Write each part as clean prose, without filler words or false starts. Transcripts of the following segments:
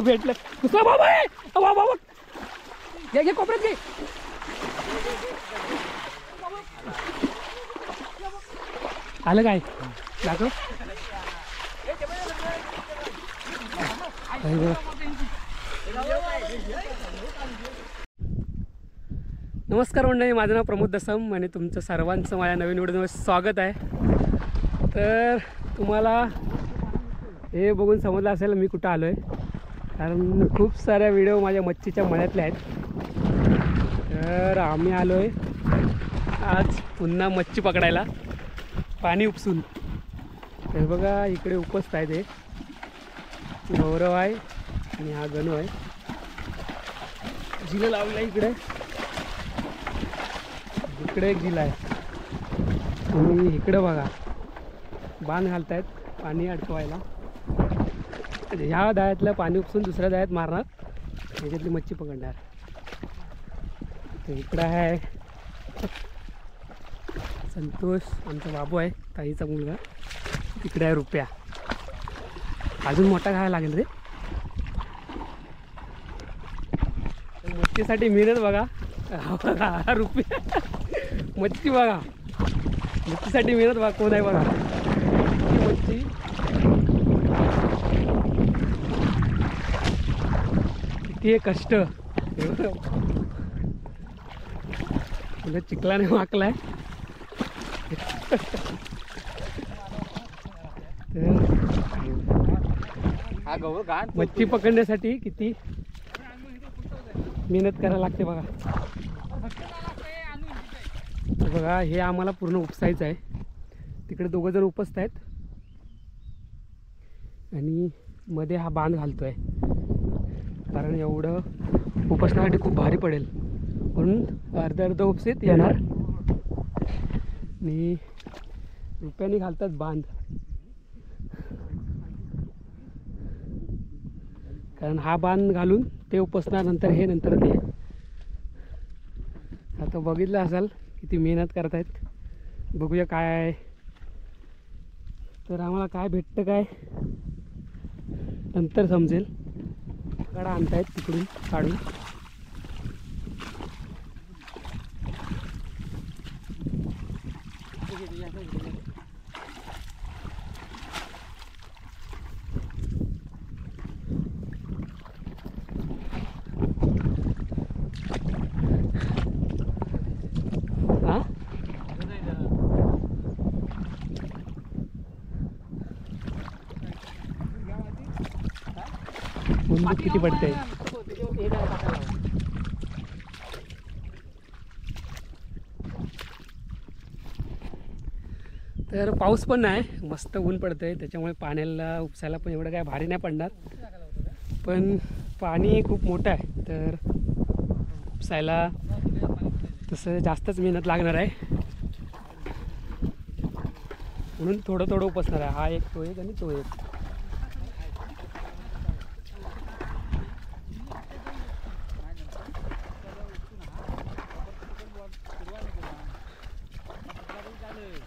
भेटलं कुठला बाबा आहे बाबा घे कोपऱ्यात घे. आलं काय दाखव. नमस्कार मंडळी, माझं नाव प्रमोद दसम आणि तुमचं सर्वांचं माझ्या नवीन व्हिडिओमध्ये स्वागत आहे. तर तुम्हाला हे बघून समजलं असेल मी कुठं आलो आहे, कारण खूप साऱ्या व्हिडिओ माझ्या मच्छीच्या मळ्यातल्या आहेत. तर आम्ही आलो आहे आज पुन्हा मच्छी पकडायला पाणी उपसून. तर बघा इकडे उपसत आहे ते गौरव आहे आणि हा गणू आहे. जिला लावला इकडे, इकडे एक जिला आहे आणि इकडे बघा बांध घालतायत पाणी अडकवायला. ह्या दायातलं पाणी उपसून दुसऱ्या दायात मारणार, ह्याच्यातली मच्छी पकडणार. तर इकडं आहे संतोष आमचा बाबू आहे, ताईचा मुलगा. तिकडे आहे रुपया, अजून मोठा घायला लागेल रे. मच्छीसाठी मेहनत बघा. रुपया मच्छी बघा, मच्छीसाठी मेहनत बघा. कोण आहे बघा मच्छी. किती कष्ट. म्हणजे चिखलाने वाकलाय. मच्छी पकडण्यासाठी किती मेहनत करायला लागते बघा. बघा हे आम्हाला पूर्ण उपसायचं आहे. तिकडे दोघं जण उपसत आहेत आणि मध्ये हा बांध घालतोय, कारण एवढं उपसण्यासाठी खूप भारी पडेल म्हणून अर्धा अर्धा उपसीत येणार. आणि रुपयाने घालतात बांध, कारण हा बांध घालून ते उपसणार, नंतर हे, नंतर ते. आता बघितलं असाल किती मेहनत करतायत. बघूया काय आहे. तर आम्हाला काय भेटतं काय नंतर समजेल. कडा आणतायत तिकडून काढून. किती पडते. तर पाऊस पण नाही, मस्त ऊन पडतंय, त्याच्यामुळे पाण्याला उपसायला पण एवढं काय भारी नाही पडणार. पण पाणी खूप मोठं आहे, तर उपसायला तसं जास्तच मेहनत लागणार आहे. म्हणून थोडं थोडं उपसणार आहे. हा एक, तो एक आणि तो एक.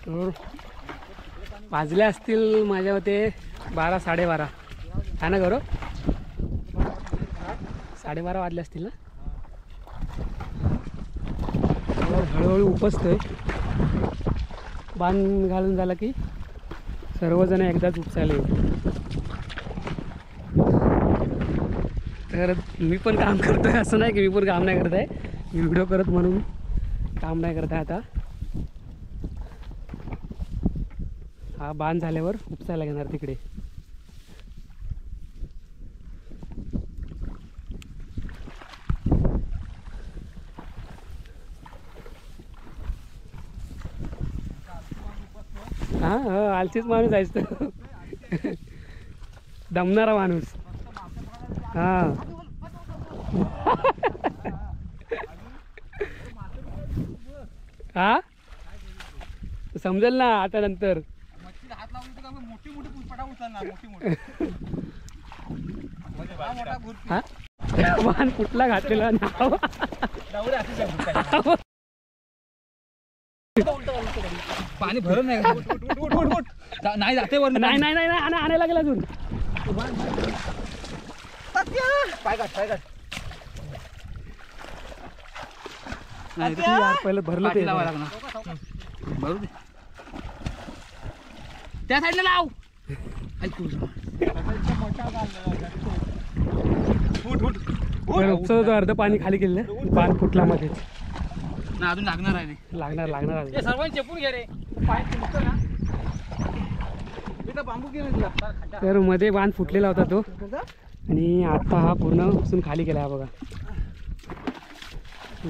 तर वाजले असतील माझ्या मते 12 साडेबारा. हा ना गौरव, 12:30 वाजले असतील ना. हळूहळू उपसतोय. बांध घालून झाला की सर्वजण एकदाच उपसायला येऊ. तर मी पण काम करतोय, असं नाही की मी पण काम नाही करत आहे. मी व्हिडिओ करत म्हणून काम नाही करत आहे. आता हा बांध झाल्यावर उपसायला घेणार तिकडे. हा आलसीच माणूस आहेस तो. दमणारा माणूस. हा हा समजेल ना आता नंतर. हा वाहन कुठला घातलेला नाव पाणी भरून नाही नाही जाते वर नाही नाही नाही आणायला लागेल अजून पाय काढ नाही यार पहिलं भरलं ते भरू दे त्या साईडला लाव अर्ध पाणी खाली केलं बाण फुटला मध्ये ना अजून लागणार आहे लागणार सर्वांनी चेपून घे रे पाय फुटतो ना बांबू घेऊन तर मध्ये बाण फुटलेला होता तो आणि आता हा पूर्ण उसून खाली गेला हा बघा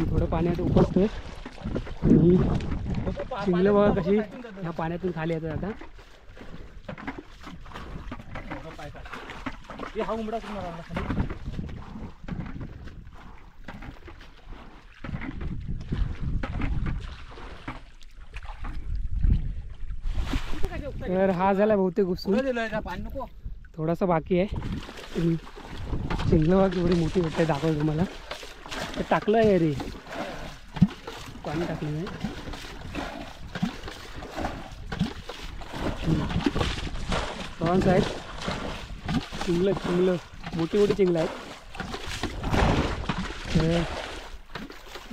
थोडं पाण्यात उपसतोय आणि शिंगलं बघा कशी ह्या पाण्यातून खाली येतात आता हा उमडा खाली तर हा झाला बहुतेक उपसून पाणी नको थोडासा बाकी आहे शिंगलं बघा एवढी मोठी भेटते दाखवतो तुम्हाला ते टाकलं आहे रे पाणी टाकलं आहे प्रॉन्स आहेत चिंगलं मोठी चिंगलं आहेत तर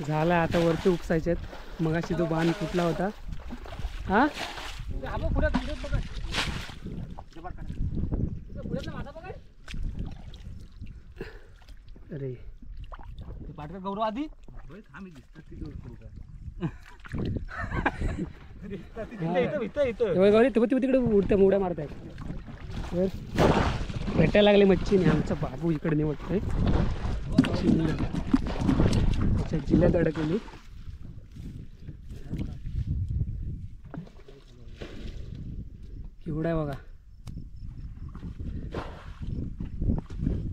झालं आता वरती उपसायचे आहेत मगाशी तो बाण कुठला होता हा अरे पाटकर गौरव आधी गौरी तिकडे उडत्या मोड्या मारतायत तर भेटायला लागले मच्छी आणि आमचा बाबू इकडे निवडतोय त्याच्या जिल्ह्यात अडकलेली एवढा आहे बघा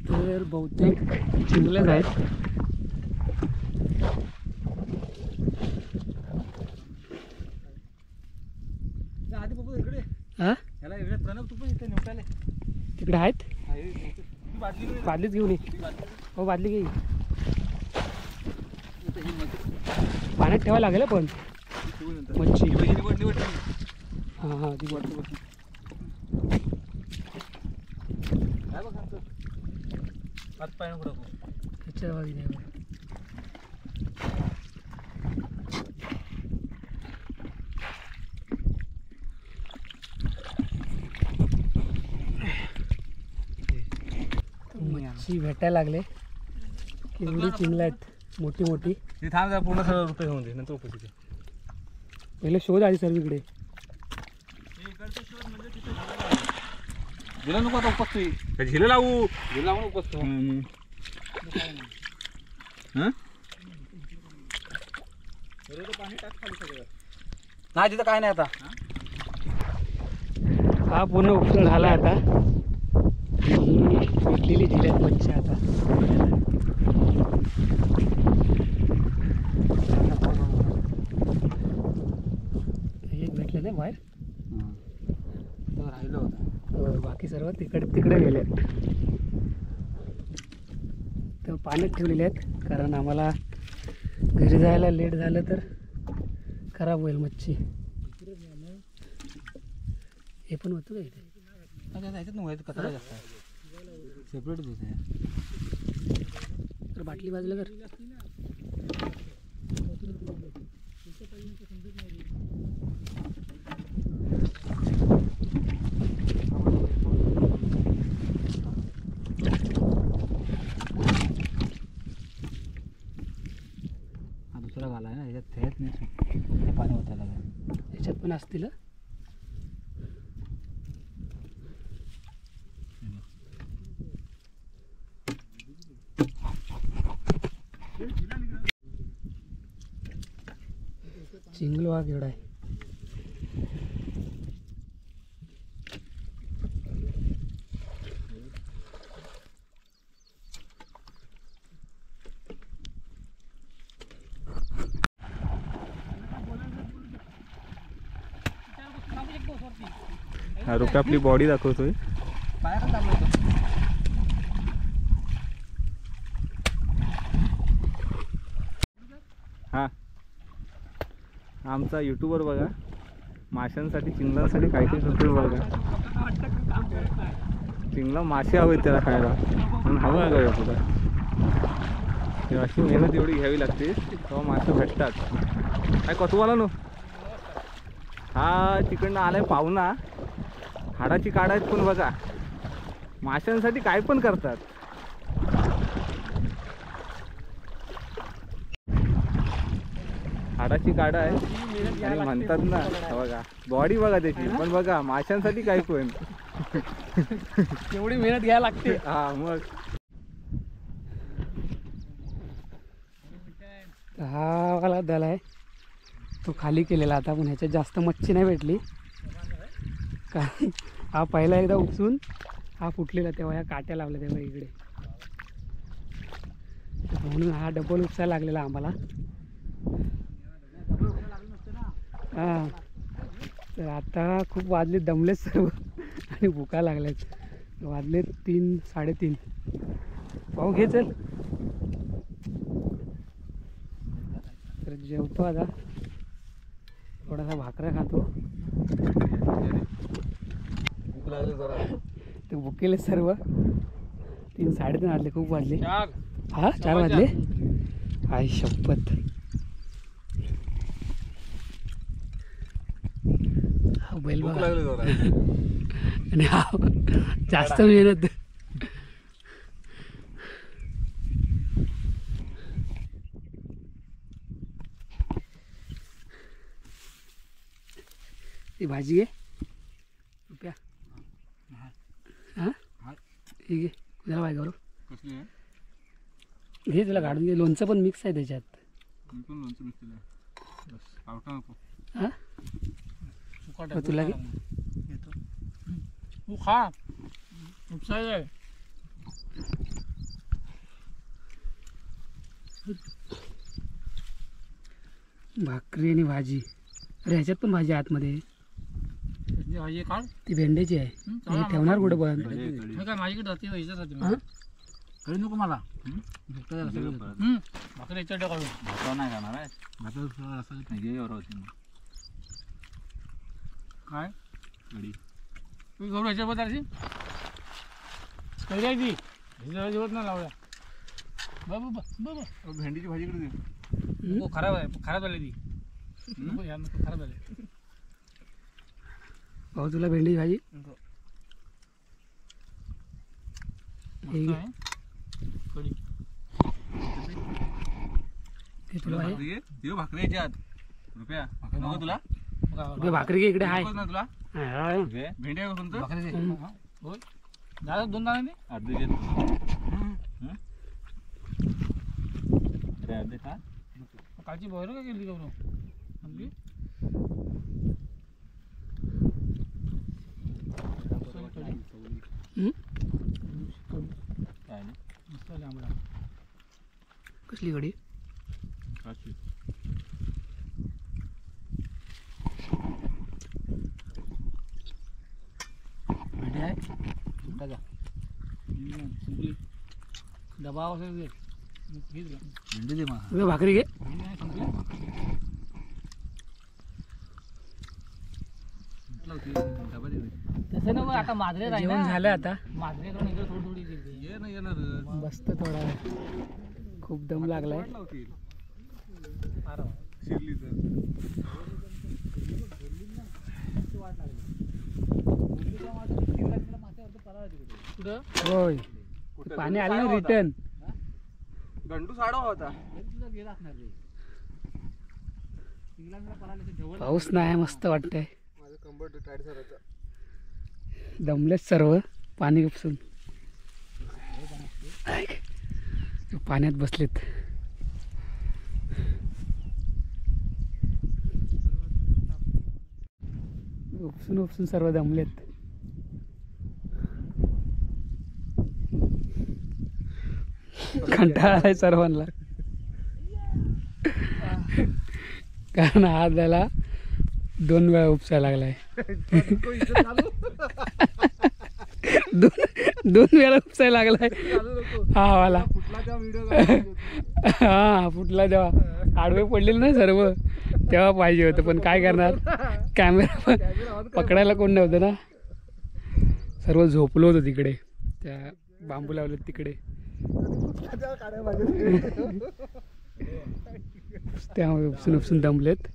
तर बहुतेक चिंगलंच आहेत आधी बाबू इकडे हा याला इकडे प्रणव तू पण इथे निवटाले तिकडे आहेत बादली बादलीच घेऊन ये हो बादली घे पाण्यात ठेवायला लागेल पण मच्छी हां हां ती वाटतं काय बघ हात पाय नको त्याच्या बाजूने नाही मच्छी भेटायला लागले केवढी चिंगलं आहेत मोठी मोठी थांब जा पूर्ण सगळं रुपये घेऊन दे नंतर उपस्थित पहिले शोध आली सर्व इकडे झिला नको आता उपसतो झिलं लावू झिलं लावून उपसतो नाही तिथं काय नाही आता हा पूर्ण उपसून झाला आता भेटलेली जिल्ह्यात मच्छी आता एक भेटले नाही बाहेर राहिलं होतं बाकी सर्व तिकडे गेले आहेत तर पाण्यात ठेवलेले आहेत कारण आम्हाला घरी जायला लेट झालं तर खराब होईल मच्छी हे पण होतं का इथे ह्याच्यात नव्हतं कचरा जास्त आहे सेपरेट दूध आहे तर बाटली बाजूला कर हा दुसरा घाला आहे ना ह्याच्यात थेट नाही पाणी होतायला याच्यात पण असतील चिंगल वाघ एवढा आहे रुपये आपली बॉडी दाखवतोय पाया पण दाबला हा आमचा युट्यूबर बघा, माशांसाठी चिंगलांसाठी काय काय करतो बघा. चिंगला मासे हवेत त्याला खायला, म्हणून हवं का तुला. अशी मेहनत एवढी घ्यावी लागते तेव्हा मासे भेटतात. काय कतवाला नो हा तिकडनं आलाय पाहुणा, हाडाची काढ आहेत पण बघा माशांसाठी काय पण करतात. हाडाची काढ आहे आणि म्हणतात ना बघा, बॉडी बघा त्याची, पण बघा माशांसाठी काय पण. एवढी मेहनत घ्यायला लागते. हा मग हा वाला दल आहे तो खाली केलेला आता, पण ह्याच्यात जास्त मच्छी नाही भेटली. काय हा पहिला एकदा उपसून हा फुटलेला तेव्हा ह्या काट्या लावल्या तेव्हा इकडे, म्हणून हा डबल उपसायला लागलेला आम्हाला. हां तर आता खूप वाजले, दमलेत सर्व आणि भुका लागल्यात. वाजले 3 3:30. पाहू घे चल. तर जेवतो आता, थोडासा भाकऱ्या खातो. ते भुकेले सर्व. 3 3:30 वाजले, खूप वाजले. हा 4 वाजले. आई शपथ. हा बैल बघा. आणि हा जास्त मेहनत. ती भाजी घे रुपया. हां ठीक आहे, तुला काय करू घे, तुला काढून घे. लोणचं पण मिक्स आहे त्याच्यात. हां तुला घे. खा भाकरी आणि भाजी. अरे ह्याच्यात पण भाजी आतमध्ये. भाजी काढ, ती भेंड्याची आहे. हे ठेवणार कुठं पण. काय माझ्याकडे जाते हां कळू नको मला. भाकरी याच्यात काढून भाता नाही खाणार आहे. भाता असं नाही काय कढी तुम्ही घालून ह्याच्या बद्दल कढी ती ह्याच्या जेवत नाही लावल्या. बाबा भेंडीची भाजी कडे दे. खराब आहे, खराब झाली ती. नको खराब झाली. भाऊ तुला भेंडीची भाजी. हे घे. कढी हे तुला आहे. भाकरी याच्यात रुपया नको तुला. रुपया भाकरी घे, इकडे आहे. तुला हां. भेंडी आहे कोणतं भाकरी होय दादा 2 दाणे अर्धे अर्धे खा. कालची बॉईल काय केली करून कसली कढी. भेंडी आहे डबा भेंडी दे मला. रुपया भाकरी घे. तसं ना आता माजरे जेवण झालं आता. माजरे करून इकडे थोडी थोडी ये ना येणार बसतो थोडा वेळ, खूप दम लागलाय. होय ते पाणी आलं ना रिटर्न. गंडू साडा होता. पाऊस नाही, मस्त वाटतंय. माझं कंबर टाईट झालं. दमलेच सर्व पाणी उपसून. पाण्यात बसलेत. उपसून उपसून सर्व दमलेत. कंटाळा आलाय सर्वांना, कारण हात त्याला 2 वेळा उपसायला लागलाय. 2 वेळा उपसायला लागलाय हा वाला. हा फुटला तेव्हा आडवे पडलेले ना सर्व, तेव्हा पाहिजे होतं, पण काय करणार, कॅमेरा पकडायला कोण नव्हतं ना, सर्व झोपलो होतं तिकडे, त्या बांबू लावलेत तिकडे, त्यामुळे उपसून उपसून दमलेत.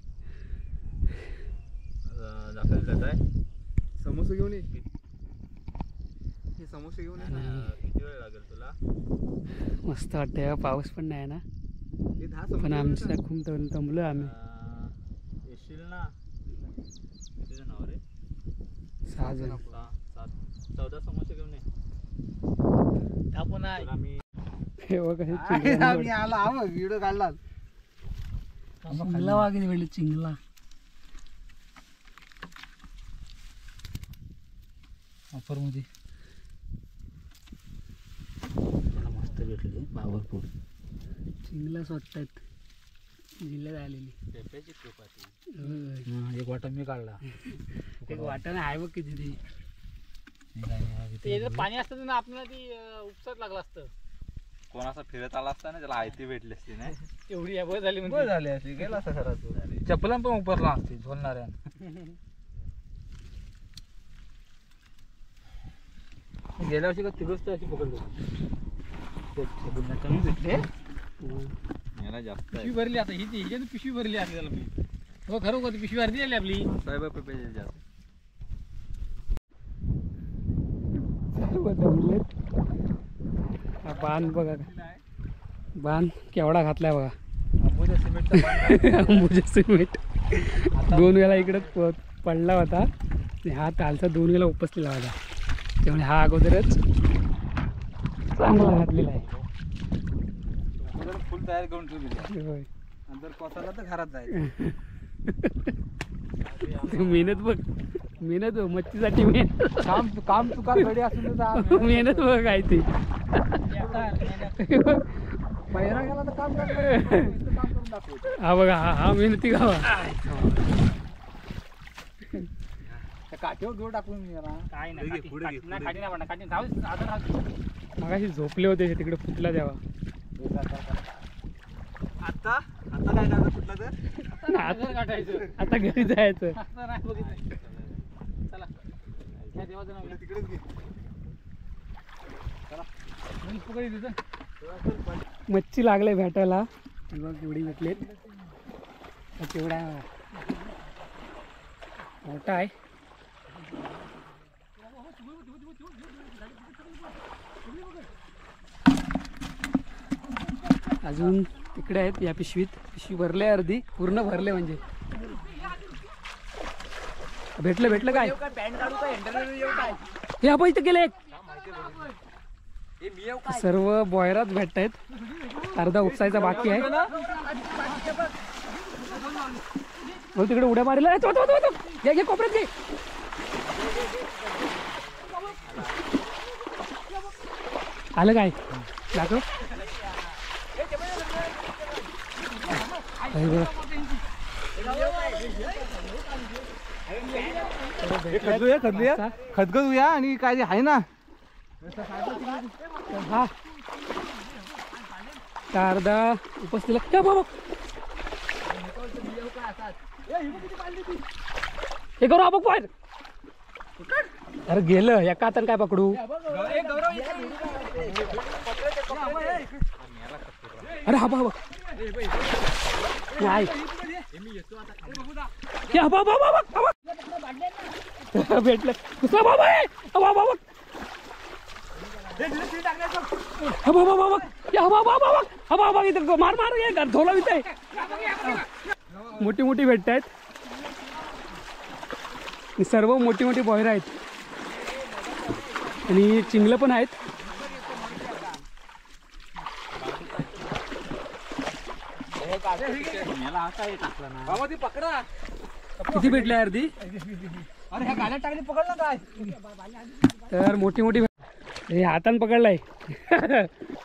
समोसे घेऊन ये, समोसे घेऊन ये. किती वेळ लागेल तुला? मस्त वाटतंय, पाऊस पण नाही ना, पण आमचं खूप दमलो आम्ही. येशील ना? किती जण रे? 6 जण. 14 समोसे घेऊन ये. आपण आम्ही व्हिडिओ काढला, चिंगला वागे वेळ चिंगला. ऑफर मध्ये मस्त भेटले बाबरपूर. चिंगला स्वतः जिल्ह्यात आलेली. पेप्याची कृपाती. होय. एक वाटा मी काढला. एक वाटाणा आहे बघ किती ते पाणी असतं ना आपल्याला ती उपसात लागलं असतं. कोण असा फिरत आला असता ना त्याला आयती भेटली असती नाही. एवढी बळ झाली बरं झाली असती, गेला असता खरा तू. चप्पलां पण उपरला असते झोलणाऱ्या. गेल्या वर्षी का तिकडच अशी पकडली कमी भेटले. याला जास्त पिशवी भरली आता ही ह्याच्यात पिशवी भरली आहे त्याला मी. हो खरोखर पिशवी अर्धी आली आपली. साहेब पेप्याचे जास्त. बांध बघा, बांध केवढा घातलाय बघा. अंबुजा सिमेंटचा अंबुजा सिमेंट 2 वेळा इकडे पडला होता आणि हा तालचा 2 वेळा उपसलेला होता, त्यामुळे हा अगोदरच चांगला घातलेला आहे. फुल तयार करून ठेवली. होय. नंतर कोसाला तर घरात जायचं. मेहनत बघ, मेहनत बघ, मच्छीसाठी मेहनत. काम चुका घडी असून मेहनत बघ काय ते. पहिला गेला तर काम करून दाखवतो. हा बघा, हा मेहनती गावा. काठीवर घेऊ टाकून काय नाही पुढे घे, पुढे घे, पुढे घे. मगाशी झोपले होते तिकडे, फुटला तेव्हा. आता आता काय करायचं कुठला तर आता काढायचं. आता घरी जायचं. चला या देवाचं नाव घ्या. तिकडेच घे. मी पकडी तिथं. मच्छी लागले भेटायला, बघ एवढी भेटलेत. तेवढा मोठा आहे. अजून तिकडे आहेत या पिशवीत. पिशवी भरले, अर्धी पूर्ण भरले म्हणजे. भेटलं काय? हे आपण इथं गेले. सर्व बॉयराच भेटतायत, अर्धा उपसायचा बाकी आहे. हो तिकडे उड्या मारला. घे कोपऱ्यात घे. आलं काय दाखव. खदगदूया आणि काय आहे ना. हा अर्धा उपसलेला. क्या बाबा हे करू बघ पाय. अरे गेलं एका हातानं काय पकडू. अरे हा बघ नाही भेटलं दुसरा बाबा आहे. बाबा इथं मार मार धोला इथे मोठी मोठी भेटत आहेत. सर्व मोठी मोठी बॉयरं आहेत आणि चिंगलं पण आहेत. किती भेटले अर्धी. अरे ह्या गाड्यात टाकली पकड ना काय. तर मोठी मोठी हे हातान पकडलाय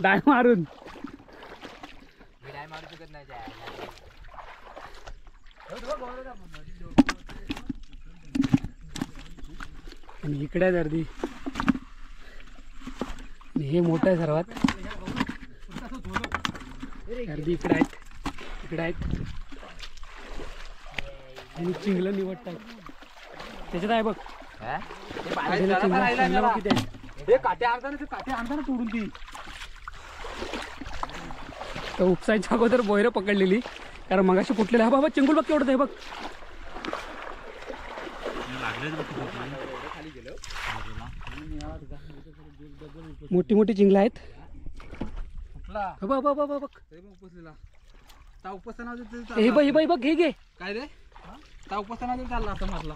डाय मारून. आणि इकडे आहे अर्धी. हे मोठं आहे सर्वात. अर्धी इकडे आहेत. तिकडे आहेत आणि चिंगलं निवडतात. त्याच्यात आहे बघ त्याच्यात चिंगलं किती आहे. काट्या आणताना तोडून ती तर उपसायच्या अगोदर बोयरं पकडलेली कारण मगाशी कुठलेला हा बाबा चिंगूल बघ केवढं आहे बघ. मोठी मोठी चिंगलं आहेत. कुठला बघ बघ बघ बघ उपसलेला ता उपसना हे बघ हे बघ बघ हे घे. काय रे ता उपसना चालला असं म्हटलं.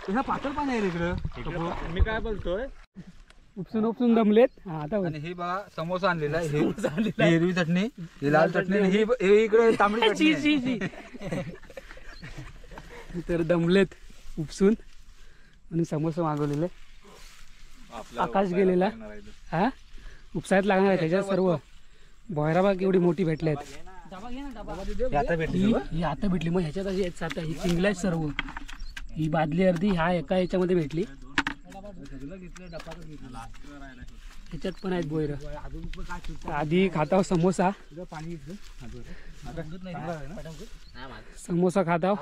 ह्या पातळ पाणी आहे रे इकडं. मी काय बोलतोय उपसून उपसून दमलेत. हा आता आणि हे बघा समोसा आणलेला आहे. हे हिरवी चटणी, ही लाल चटणी, आणि हे इकडे तांबडी चटणी आहे. तर दमलेत उपसून आणि समोसा मागवलेले. आकाश गेलेला हा उपसायत लागणार आहे त्याच्यात सर्व. बोयरा बाग एवढी मोठी भेटले आहेत. ही आता भेटली मग ह्याच्यात अशी आहेत आता ही चिंगल्या आहेत सर्व. ही बादली अर्धी ह्या एका याच्यामध्ये भेटली. ह्याच्यात पण आहेत बोयर. आधी खाताव समोसा. समोसा खाताव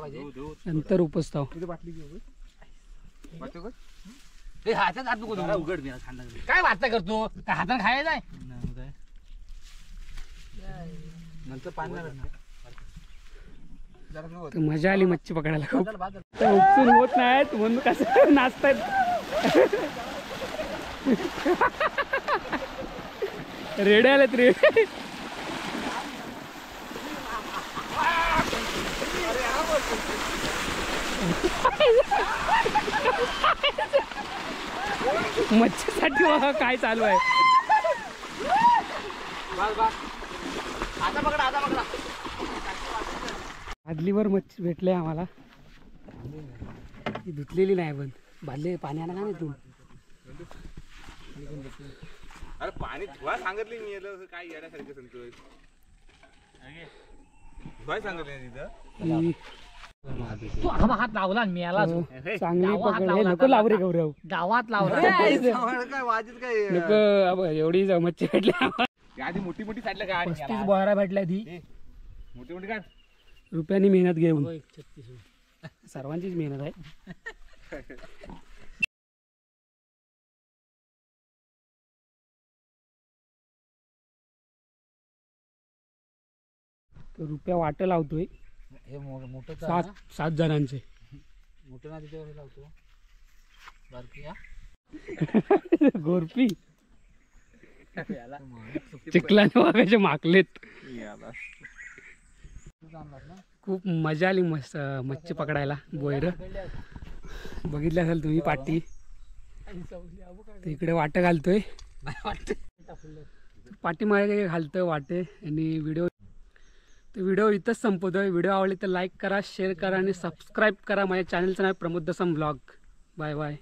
नंतर उपसताव. काय वाचा करतो काय हाताने खायचं आहे. नंतर पाणी तर मजा आली मच्छी पकडायला खूप. तर उपसून होत नाहीत म्हणून कसं नाचतायत. रेडे आलेत रेडे. मच्छीसाठी बघा काय चालू आहे. बादलीवर मच्छी भेटले आम्हाला. ती धुतलेली नाही पण बादली पाणी आणा नाही तू. अरे पाणी धुवा सांगितली मी काय येण्यासारखं संतोष धुवाय सांगितले तिथं. तू आम्हा हात लावला आणि मी याला चांगली पकड हे नको लाव रे गौरव. गावात लावला. काय वाजत काय नको एवढी मच्छी भेटली आम्हाला. आधी मोठी मोठी साईडला काय 35 बोहरा भेटल्या ती. मोठी मोठी काय रुपयानी मेहनत घेऊन. सर्वांचीच मेहनत आहे. तर रुपया वाट लावतोय हे मोठं 7 जणांचे. मोठं ना तिच्यावर लावतो बारकी. गोरपी चिखलाने वागायचे माकलेत. खूप मजा आली मस्त मच्छी पकडायला. बोयर बघितलं असेल तुम्ही पाटी. इकडे वाट घालतोय पाठी मागे घालतोय वाटे. आणि व्हिडिओ इथंच संपवतोय. व्हिडिओ आवडली तर लाईक करा, शेअर करा आणि सबस्क्राईब करा. माझ्या चॅनलचं नाव प्रमोद दसम ब्लॉग. Bye bye.